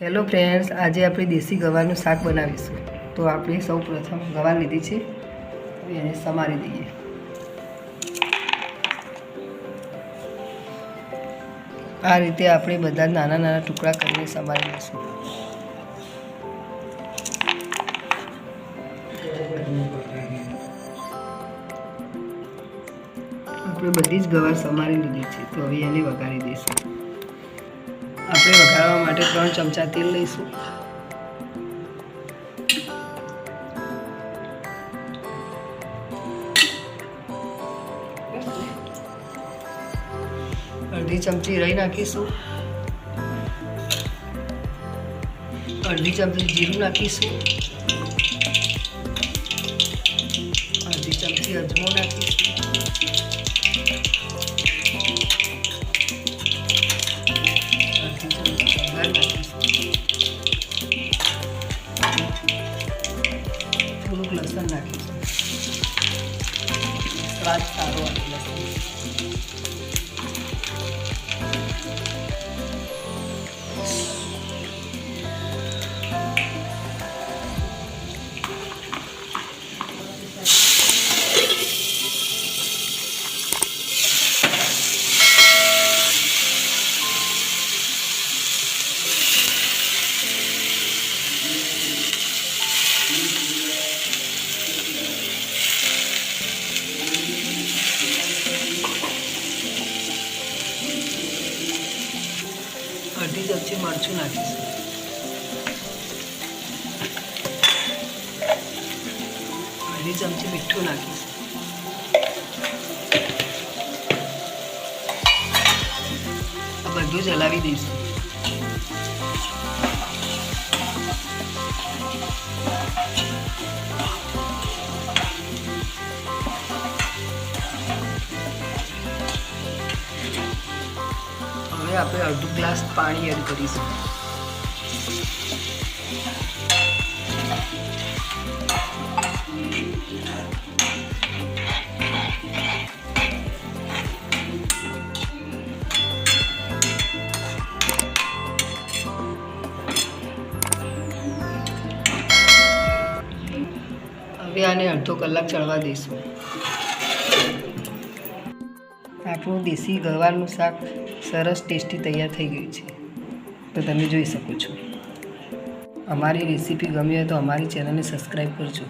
Hello friends, આજે આપણે દેશી ગવારનું શાક બનાવીશું। તો આપણે સૌ પ્રથમ ગવાર લીધી છે, એને સમારી દઈએ। આ રીતે આપણે બધા નાના નાના ટુકડા કરીને સમારી લઈશું। આપણે બધી જ ગવાર સમારી લીધી છે, તો હવે એને વઘારી દઈશું। આપણે વઘારવા માટે 3 ચમચા તેલ લઈશું। અડધી ચમચી રાઈ નાખીશું। અડધી ચમચી જીરું નાખીશું। અડધી ચમચી અજમો નાખીશું। થોડુંક લસણ નાખીશું, સ્વાદ સારો આવે લસણ। અડધી ચમચી મરચું નાખીશું। અડધી ચમચી મીઠું નાખીશું। આ બધું જ હલાવી દઈશું। હવે આપણે અડધો ગ્લાસ પાણી એડ કરીશું। હવે આને અડધો કલાક ચડવા દઈશું। આપણું દેશી ગવારનું શાક સરસ ટેસ્ટી તૈયાર થઈ ગયું છે, તો તમે જોઈ શકો છો। અમારી રેસીપી ગમી હોય તો અમારી ચેનલને સબસ્ક્રાઈબ કરજો।